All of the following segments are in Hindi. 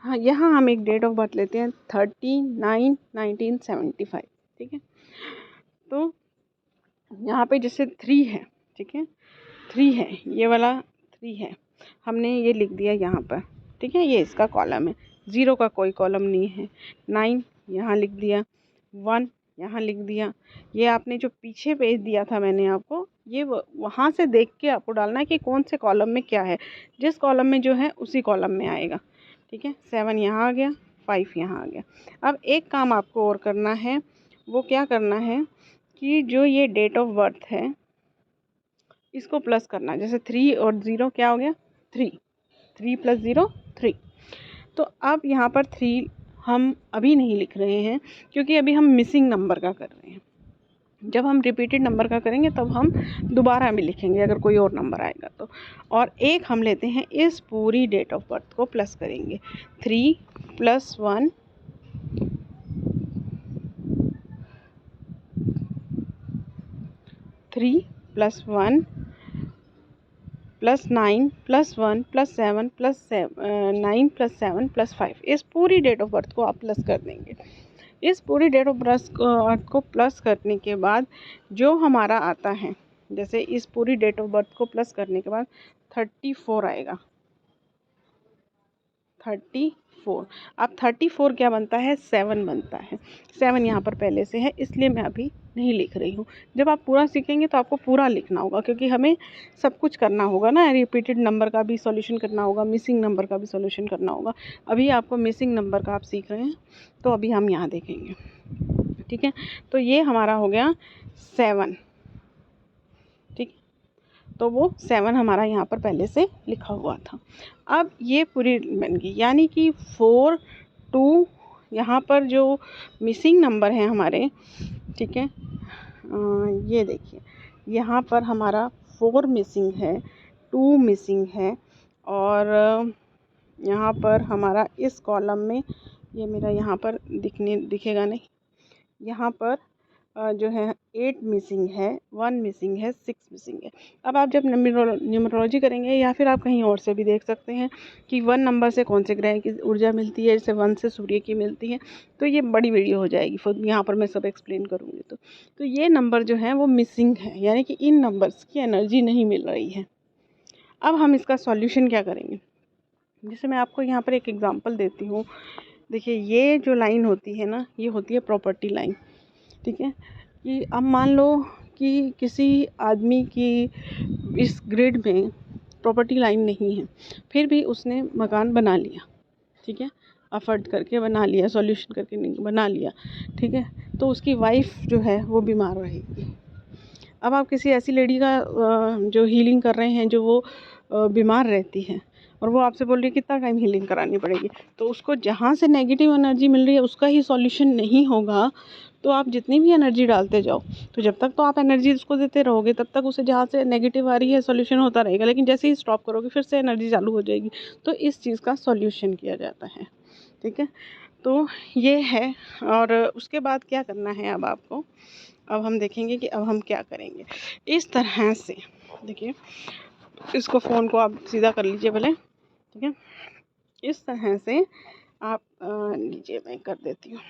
हाँ, यहाँ हम एक डेट ऑफ बर्थ लेते हैं 39/1975, ठीक है। तो यहाँ पे जैसे 3 है, ठीक है, 3 है, ये वाला 3 है, हमने ये लिख दिया यहाँ पर, ठीक है, ये इसका कॉलम है। 0 का कोई कॉलम नहीं है। 9 यहाँ लिख दिया, 1 यहाँ लिख दिया। ये आपने जो पीछे पेज दिया था मैंने आपको, ये वहाँ से देख के आपको डालना है कि कौन से कॉलम में क्या है। जिस कॉलम में जो है उसी कॉलम में आएगा, ठीक है। 7 यहाँ आ गया, 5 यहाँ आ गया। अब एक काम आपको और करना है, वो क्या करना है कि जो ये डेट ऑफ बर्थ है इसको प्लस करना है। जैसे 3 और 0 क्या हो गया, 3, 3 + 0 3। तो अब यहाँ पर 3 हम अभी नहीं लिख रहे हैं क्योंकि अभी हम मिसिंग नंबर का कर रहे हैं। जब हम रिपीटेड नंबर का करेंगे तब हम दोबारा भी लिखेंगे अगर कोई और नंबर आएगा तो। और एक हम लेते हैं, इस पूरी डेट ऑफ बर्थ को प्लस करेंगे। 3 + 1 3 + 1 + 9 + 1 + 7 + 9 + 7 + 5, इस पूरी डेट ऑफ बर्थ को आप प्लस कर देंगे। इस पूरी डेट ऑफ बर्थ को प्लस करने के बाद जो हमारा आता है, जैसे इस पूरी डेट ऑफ बर्थ को प्लस करने के बाद 34 आएगा, 34। अब 34 क्या बनता है, 7 बनता है। 7 यहाँ पर पहले से है, इसलिए मैं अभी नहीं लिख रही हूँ। जब आप पूरा सीखेंगे तो आपको पूरा लिखना होगा क्योंकि हमें सब कुछ करना होगा ना, रिपीटेड नंबर का भी सॉल्यूशन करना होगा, मिसिंग नंबर का भी सॉल्यूशन करना होगा। अभी आपको मिसिंग नंबर का आप सीख रहे हैं तो अभी हम यहाँ देखेंगे, ठीक है। तो ये हमारा हो गया 7, ठीक। तो वो 7 हमारा यहाँ पर पहले से लिखा हुआ था। अब ये पूरी बन गई, यानी कि 4 2 यहाँ पर जो मिसिंग नंबर हैं हमारे, ठीक है, ये देखिए यहाँ पर हमारा 4 मिसिंग है, 2 मिसिंग है, और यहाँ पर हमारा इस कॉलम में, ये मेरा यहाँ पर दिखेगा नहीं, यहाँ पर जो है 8 मिसिंग है, 1 मिसिंग है, 6 मिसिंग है। अब आप जब न्यूमरोलॉजी करेंगे या फिर आप कहीं और से भी देख सकते हैं कि 1 नंबर से कौन से ग्रह की ऊर्जा मिलती है, जैसे 1 से सूर्य की मिलती है, तो ये बड़ी वीडियो हो जाएगी, फिर यहाँ पर मैं सब एक्सप्लेन करूँगी। तो ये नंबर जो है वो मिसिंग है, यानी कि इन नंबर्स की एनर्जी नहीं मिल रही है। अब हम इसका सॉल्यूशन क्या करेंगे, जैसे मैं आपको यहाँ पर एक एग्जांपल देती हूँ। देखिए ये जो लाइन होती है ना, ये होती है प्रॉपर्टी लाइन, ठीक है। कि अब मान लो कि किसी आदमी की इस ग्रिड में प्रॉपर्टी लाइन नहीं है, फिर भी उसने मकान बना लिया, ठीक है, अफर्ट करके बना लिया, सॉल्यूशन करके नहीं बना लिया, ठीक है। तो उसकी वाइफ जो है वो बीमार रहेगी। अब आप किसी ऐसी लेडी का जो हीलिंग कर रहे हैं, जो वो बीमार रहती है और वो आपसे बोल रही है कितना टाइम हीलिंग करानी पड़ेगी, तो उसको जहाँ से नेगेटिव एनर्जी मिल रही है उसका ही सॉल्यूशन नहीं होगा। तो आप जितनी भी एनर्जी डालते जाओ, तो जब तक तो आप एनर्जी उसको देते रहोगे तब तक उसे जहाँ से नेगेटिव आ रही है सॉल्यूशन होता रहेगा, लेकिन जैसे ही स्टॉप करोगे फिर से एनर्जी चालू हो जाएगी। तो इस चीज़ का सॉल्यूशन किया जाता है, ठीक है। तो ये है, और उसके बाद क्या करना है अब आपको, अब हम देखेंगे कि अब हम क्या करेंगे। इस तरह से देखिए, इसको फ़ोन को आप सीधा कर लीजिए भले, ठीक है। इस तरह से आप लीजिए, मैं कर देती हूँ।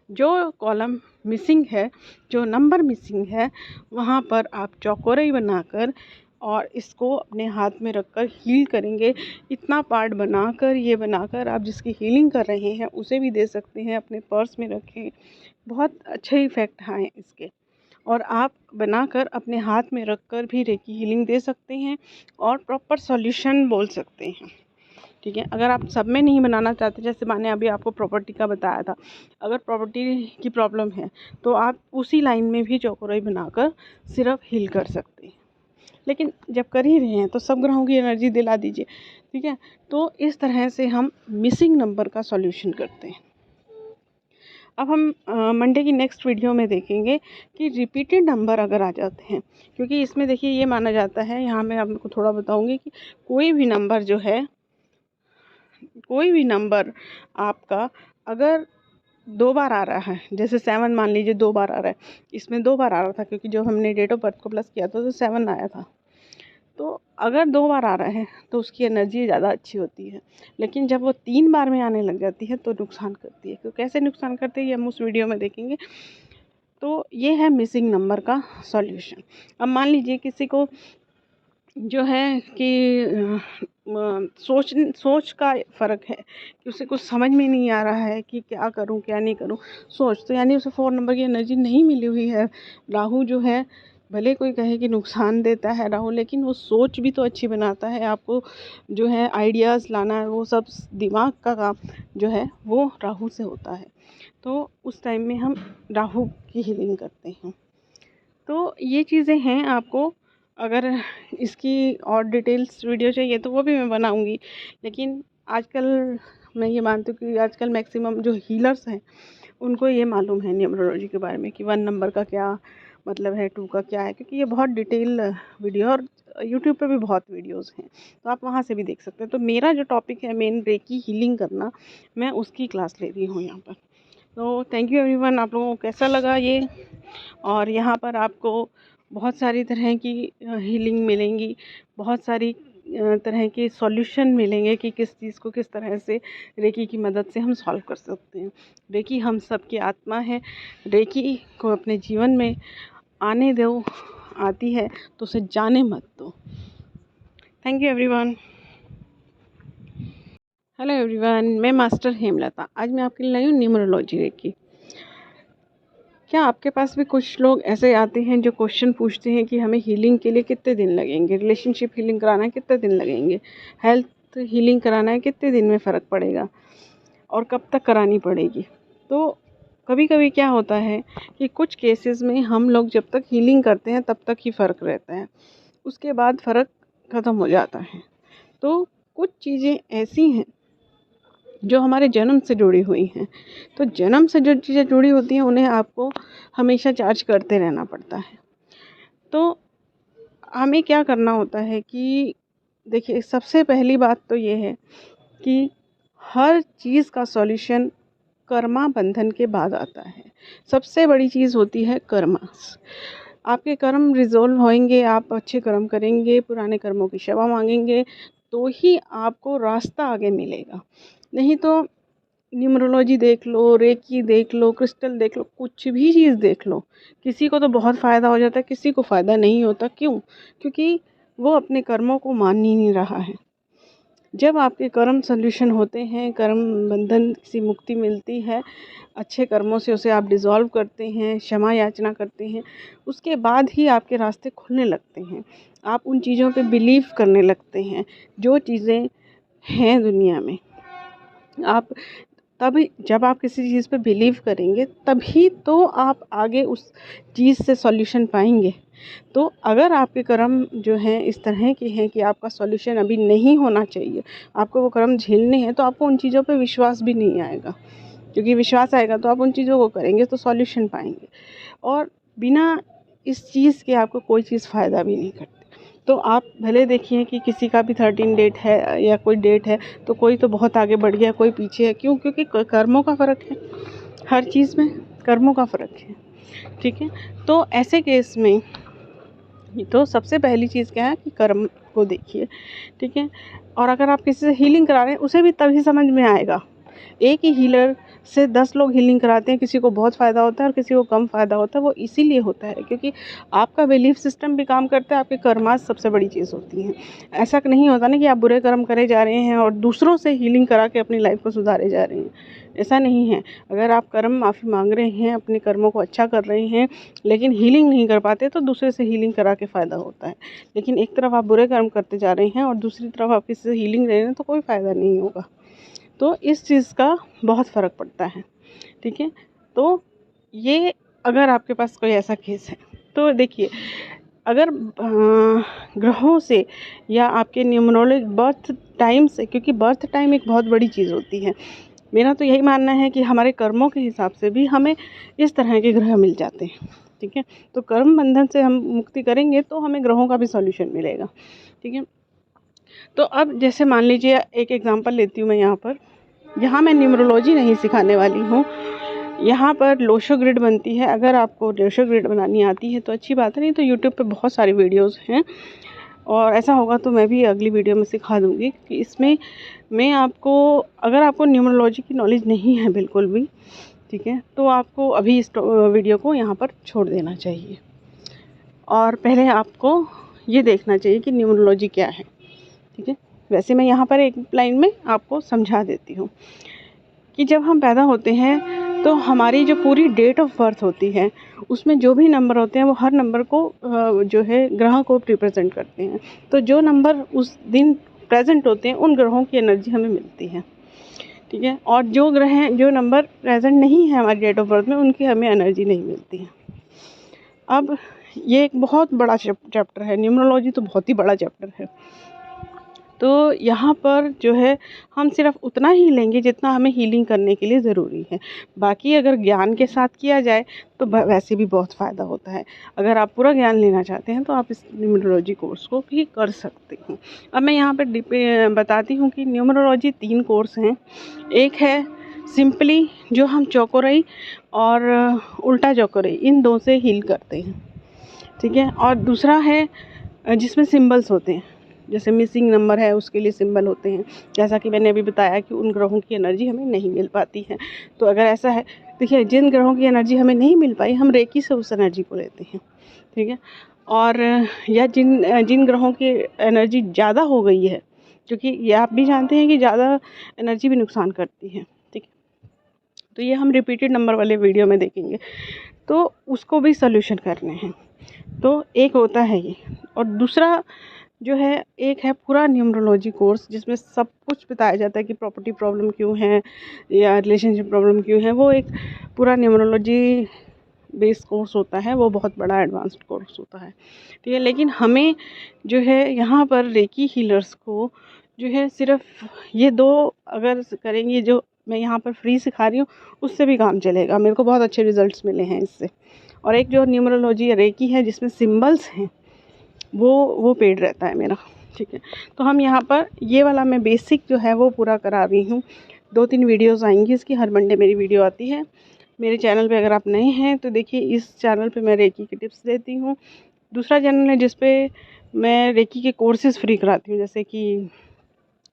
जो कॉलम मिसिंग है, जो नंबर मिसिंग है, वहाँ पर आप चौकोरई बनाकर और इसको अपने हाथ में रखकर हील करेंगे। इतना पार्ट बनाकर, ये बनाकर आप जिसकी हीलिंग कर रहे हैं उसे भी दे सकते हैं, अपने पर्स में रखें, बहुत अच्छे इफ़ेक्ट आए इसके। और आप बनाकर अपने हाथ में रखकर भी रेकी हीलिंग दे सकते हैं और प्रॉपर सॉल्यूशन बोल सकते हैं, ठीक है। अगर आप सब में नहीं बनाना चाहते, जैसे मैंने अभी आपको प्रॉपर्टी का बताया था, अगर प्रॉपर्टी की प्रॉब्लम है तो आप उसी लाइन में भी चौकोरई बनाकर सिर्फ हील कर सकते हैं। लेकिन जब कर ही रहे हैं तो सब ग्रहों की एनर्जी दिला दीजिए, ठीक है। तो इस तरह से हम मिसिंग नंबर का सॉल्यूशन करते हैं। अब हम मंडे की नेक्स्ट वीडियो में देखेंगे कि रिपीटेड नंबर अगर आ जाते हैं, क्योंकि इसमें देखिए ये माना जाता है, यहाँ मैं आपको थोड़ा बताऊंगी कि कोई भी नंबर जो है, कोई भी नंबर आपका अगर 2 बार आ रहा है, जैसे 7 मान लीजिए 2 बार आ रहा है, इसमें 2 बार आ रहा था क्योंकि जब हमने डेट ऑफ बर्थ को प्लस किया था तो 7 आया था। तो अगर 2 बार आ रहा है तो उसकी एनर्जी ज़्यादा अच्छी होती है, लेकिन जब वो 3 बार में आने लग जाती है तो नुकसान करती है। तो कैसे नुकसान करती है ये हम उस वीडियो में देखेंगे। तो ये है मिसिंग नंबर का सॉल्यूशन। अब मान लीजिए किसी को जो है कि सोच का फ़र्क है कि उसे कुछ समझ में नहीं आ रहा है कि क्या करूं क्या नहीं करूं। सोच तो यानी उसे 4 नंबर की एनर्जी नहीं मिली हुई है। राहु जो है, भले कोई कहे कि नुकसान देता है राहु, लेकिन वो सोच भी तो अच्छी बनाता है। आपको जो है आइडियाज़ लाना है, वो सब दिमाग का काम जो है वो राहु से होता है। तो उस टाइम में हम राहु की हीलिंग करते हैं। तो ये चीज़ें हैं। आपको अगर इसकी और डिटेल्स वीडियो चाहिए तो वो भी मैं बनाऊंगी, लेकिन आजकल मैं ये मानती हूँ कि आजकल मैक्सिमम जो हीलर्स हैं उनको ये मालूम है न्यूमरोलॉजी के बारे में कि 1 नंबर का क्या मतलब है, 2 का क्या है, क्योंकि ये बहुत डिटेल वीडियो, और यूट्यूब पे भी बहुत वीडियोस हैं, तो आप वहाँ से भी देख सकते हैं। तो मेरा जो टॉपिक है मेन रेकी हीलिंग करना, मैं उसकी क्लास ले रही हूँ यहाँ पर। तो थैंक यू एवरीवन। आप लोगों को कैसा लगा ये? और यहाँ पर आपको बहुत सारी तरह की हीलिंग मिलेंगी, बहुत सारी तरह के सॉल्यूशन मिलेंगे कि किस चीज़ को किस तरह से रेकी की मदद से हम सॉल्व कर सकते हैं। रेकी हम सब की आत्मा है। रेकी को अपने जीवन में आने दो, आती है तो उसे जाने मत दो। Thank you everyone. Hello everyone, मैं मास्टर हेमलता। आज मैं आपके लिए लाई हूँ न्यूमरोलॉजी रेकी। क्या आपके पास भी कुछ लोग ऐसे आते हैं जो क्वेश्चन पूछते हैं कि हमें हीलिंग के लिए कितने दिन लगेंगे, रिलेशनशिप हीलिंग कराना है कितने दिन लगेंगे, हेल्थ हीलिंग कराना है कितने दिन में फ़र्क पड़ेगा और कब तक करानी पड़ेगी? तो कभी कभी क्या होता है कि कुछ केसेस में हम लोग जब तक हीलिंग करते हैं तब तक ही फ़र्क रहता है, उसके बाद फ़र्क ख़त्म हो जाता है। तो कुछ चीज़ें ऐसी हैं जो हमारे जन्म से जुड़ी हुई हैं। तो जन्म से जो चीज़ें जुड़ी होती हैं उन्हें आपको हमेशा चार्ज करते रहना पड़ता है। तो हमें क्या करना होता है कि देखिए, सबसे पहली बात तो ये है कि हर चीज़ का सॉल्यूशन कर्मा बंधन के बाद आता है। सबसे बड़ी चीज़ होती है कर्मा। आपके कर्म रिजॉल्व होंगे, आप अच्छे कर्म करेंगे, पुराने कर्मों की क्षमा मांगेंगे, तो ही आपको रास्ता आगे मिलेगा। नहीं तो न्यूमरोलॉजी देख लो, रेकी देख लो, क्रिस्टल देख लो, कुछ भी चीज़ देख लो, किसी को तो बहुत फ़ायदा हो जाता है, किसी को फ़ायदा नहीं होता। क्यों? क्योंकि वो अपने कर्मों को मान ही नहीं रहा है। जब आपके कर्म सॉल्यूशन होते हैं, कर्म बंधन से मुक्ति मिलती है, अच्छे कर्मों से उसे आप डिज़ोल्व करते हैं, क्षमा याचना करते हैं, उसके बाद ही आपके रास्ते खुलने लगते हैं। आप उन चीज़ों पे बिलीव करने लगते हैं जो चीज़ें हैं दुनिया में। आप तभी, जब आप किसी चीज़ पे बिलीव करेंगे तभी तो आप आगे उस चीज़ से सॉल्यूशन पाएंगे। तो अगर आपके कर्म जो हैं इस तरह के हैं कि आपका सॉल्यूशन अभी नहीं होना चाहिए, आपको वो कर्म झेलने हैं, तो आपको उन चीज़ों पे विश्वास भी नहीं आएगा, क्योंकि विश्वास आएगा तो आप उन चीज़ों को करेंगे तो सॉल्यूशन पाएंगे। और बिना इस चीज़ के आपको कोई चीज़ फ़ायदा भी नहीं करती। तो आप भले देखिए कि किसी का भी 13 डेट है या कोई डेट है, तो कोई तो बहुत आगे बढ़ गया, कोई पीछे है। क्यों? क्योंकि कर्मों का फ़र्क है, हर चीज़ में कर्मों का फ़र्क है। ठीक है, तो ऐसे केस में तो सबसे पहली चीज़ क्या है कि कर्म को देखिए। ठीक है, और अगर आप किसी से हीलिंग करा रहे हैं उसे भी तभी समझ में आएगा। एक ही हीलर से 10 लोग हीलिंग कराते हैं, किसी को बहुत फ़ायदा होता है और किसी को कम फ़ायदा होता है। वो इसीलिए होता है क्योंकि आपका बिलीफ सिस्टम भी काम करता है, आपके कर्मास सबसे बड़ी चीज़ होती हैं। ऐसा नहीं होता ना कि आप बुरे कर्म करे जा रहे हैं और दूसरों से हीलिंग करा के अपनी लाइफ को सुधारे जा रहे हैं, ऐसा नहीं है। अगर आप कर्म माफ़ी मांग रहे हैं, अपने कर्मों को अच्छा कर रहे हैं, लेकिन हीलिंग नहीं कर पाते, तो दूसरे से हीलिंग करा के फ़ायदा होता है। लेकिन एक तरफ आप बुरे कर्म करते जा रहे हैं और दूसरी तरफ आप किसी से हीलिंग ले रहे हैं, तो कोई फ़ायदा नहीं होगा। तो इस चीज़ का बहुत फ़र्क पड़ता है। ठीक है, तो ये अगर आपके पास कोई ऐसा केस है तो देखिए, अगर ग्रहों से या आपके न्यूमरोलॉजी बर्थ टाइम से, क्योंकि बर्थ टाइम एक बहुत बड़ी चीज़ होती है। मेरा तो यही मानना है कि हमारे कर्मों के हिसाब से भी हमें इस तरह के ग्रह मिल जाते हैं। ठीक है, तो कर्म बंधन से हम मुक्ति करेंगे तो हमें ग्रहों का भी सॉल्यूशन मिलेगा। ठीक है, तो अब जैसे मान लीजिए, एक एग्जांपल लेती हूँ मैं यहाँ मैं न्यूमरोलॉजी नहीं सिखाने वाली हूँ। यहाँ पर लोशो ग्रिड बनती है। अगर आपको लोशो ग्रिड बनानी आती है तो अच्छी बात है, नहीं तो यूट्यूब पे बहुत सारी वीडियोस हैं और ऐसा होगा तो मैं भी अगली वीडियो में सिखा दूँगी कि इसमें मैं आपको, अगर आपको न्यूमरोलॉजी की नॉलेज नहीं है बिल्कुल भी, ठीक है, तो आपको अभी इस वीडियो को यहाँ पर छोड़ देना चाहिए और पहले आपको ये देखना चाहिए कि न्यूमरोलॉजी क्या है, ठीक है। वैसे मैं यहाँ पर एक लाइन में आपको समझा देती हूँ कि जब हम पैदा होते हैं तो हमारी जो पूरी डेट ऑफ बर्थ होती है उसमें जो भी नंबर होते हैं वो हर नंबर को जो है ग्रह को रिप्रेजेंट करते हैं। तो जो नंबर उस दिन प्रेजेंट होते हैं उन ग्रहों की एनर्जी हमें मिलती है, ठीक है। और जो नंबर प्रेजेंट नहीं है हमारी डेट ऑफ बर्थ में उनकी हमें एनर्जी नहीं मिलती है। अब ये एक बहुत बड़ा चैप्टर है, न्यूमरोलॉजी तो बहुत ही बड़ा चैप्टर है। तो यहाँ पर जो है हम सिर्फ उतना ही लेंगे जितना हमें हीलिंग करने के लिए ज़रूरी है। बाकी अगर ज्ञान के साथ किया जाए तो वैसे भी बहुत फ़ायदा होता है। अगर आप पूरा ज्ञान लेना चाहते हैं तो आप इस न्यूमरोलॉजी कोर्स को भी कर सकते हैं। अब मैं यहाँ पर बताती हूँ कि न्यूमरोलॉजी 3 कोर्स हैं। एक है सिंपली जो हम चौकोरई और उल्टा चौकोरई इन 2 से हील करते हैं, ठीक है। और दूसरा है जिसमें सिंबल्स होते हैं, जैसे मिसिंग नंबर है उसके लिए सिंबल होते हैं। जैसा कि मैंने अभी बताया कि उन ग्रहों की एनर्जी हमें नहीं मिल पाती है। तो अगर ऐसा है, देखिए जिन ग्रहों की एनर्जी हमें नहीं मिल पाई हम रेकी से उस एनर्जी को लेते हैं, ठीक है। और या जिन ग्रहों की एनर्जी ज़्यादा हो गई है, क्योंकि ये आप भी जानते हैं कि ज़्यादा एनर्जी भी नुकसान करती है, ठीक है। तो ये हम रिपीटेड नंबर वाले वीडियो में देखेंगे, तो उसको भी सोल्यूशन करने हैं। तो एक होता है ये, और दूसरा जो है एक है पूरा न्यूमरोलॉजी कोर्स जिसमें सब कुछ बताया जाता है कि प्रॉपर्टी प्रॉब्लम क्यों है या रिलेशनशिप प्रॉब्लम क्यों है। वो एक पूरा न्यूमरोलॉजी बेस्ड कोर्स होता है, वो बहुत बड़ा एडवांस्ड कोर्स होता है, ठीक है। लेकिन हमें जो है यहाँ पर रेकी हीलर्स को जो है सिर्फ ये 2 अगर करेंगे, जो मैं यहाँ पर फ्री सिखा रही हूँ उससे भी काम चलेगा। मेरे को बहुत अच्छे रिजल्ट्स मिले हैं इससे। और एक जो न्यूमरोलॉजी रेकी है जिसमें सिंबल्स हैं वो पेड रहता है मेरा, ठीक है। तो हम यहाँ पर ये वाला मैं बेसिक जो है वो पूरा करा रही हूँ। 2-3 वीडियोज़ आएंगी इसकी, हर मंडे मेरी वीडियो आती है मेरे चैनल पे। अगर आप नए हैं तो देखिए, इस चैनल पे मैं रेकी की टिप्स देती हूँ। दूसरा चैनल है जिस पे मैं रेकी के कोर्सेज़ फ्री कराती हूँ, जैसे कि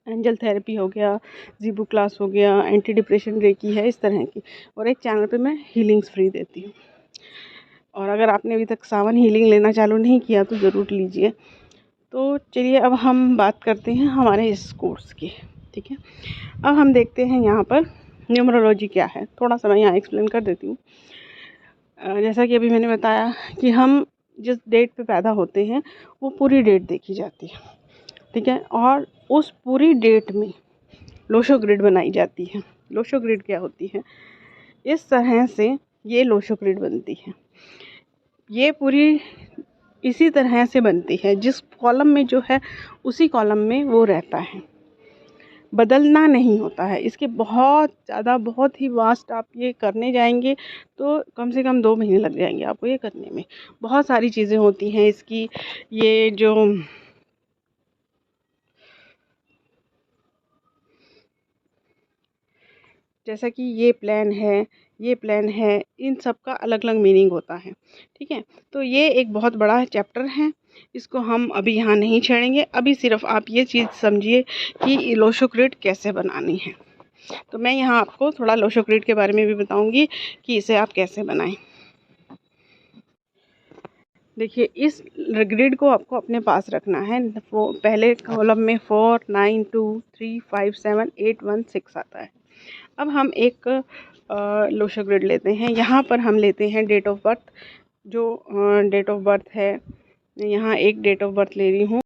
एंजल थेरेपी हो गया, ज़ीबू क्लास हो गया, एंटी डिप्रेशन रेकी है, इस तरह की। और एक चैनल पे मैं हीलिंग्स फ्री देती हूँ। और अगर आपने अभी तक सावन हीलिंग लेना चालू नहीं किया तो ज़रूर लीजिए। तो चलिए अब हम बात करते हैं हमारे इस कोर्स की, ठीक है। अब हम देखते हैं यहाँ पर न्यूमरोलॉजी क्या है। थोड़ा सा मैं यहाँ एक्सप्लेन कर देती हूँ। जैसा कि अभी मैंने बताया कि हम जिस डेट पे पैदा होते हैं वो पूरी डेट देखी जाती है, ठीक है। और उस पूरी डेट में लोशो ग्रिड बनाई जाती है। लोशो ग्रिड क्या होती है? इस तरह से ये लोशो ग्रिड बनती है। ये पूरी इसी तरह से बनती है, जिस कॉलम में जो है उसी कॉलम में वो रहता है, बदलना नहीं होता है। इसके बहुत ज़्यादा, बहुत ही वास्ट आप ये करने जाएंगे तो कम से कम 2 महीने लग जाएंगे आपको ये करने में। बहुत सारी चीज़ें होती हैं इसकी। ये जो जैसा कि ये प्लान है, इन सब का अलग अलग मीनिंग होता है, ठीक है। तो ये एक बहुत बड़ा चैप्टर है, इसको हम अभी यहाँ नहीं छेड़ेंगे। अभी सिर्फ आप ये चीज़ समझिए कि लोशो ग्रिड कैसे बनानी है। तो मैं यहाँ आपको थोड़ा लोशो ग्रिड के बारे में भी बताऊँगी कि इसे आप कैसे बनाएं। देखिए, इस ग्रिड को आपको अपने पास रखना है। पहले कॉलम में 4, 9, 2, 3, 5, 7, 8, 1, 6 आता है। अब हम एक लोशो ग्रिड लेते हैं। यहाँ पर हम लेते हैं डेट ऑफ बर्थ। जो डेट ऑफ बर्थ है, यहाँ एक डेट ऑफ बर्थ ले रही हूँ।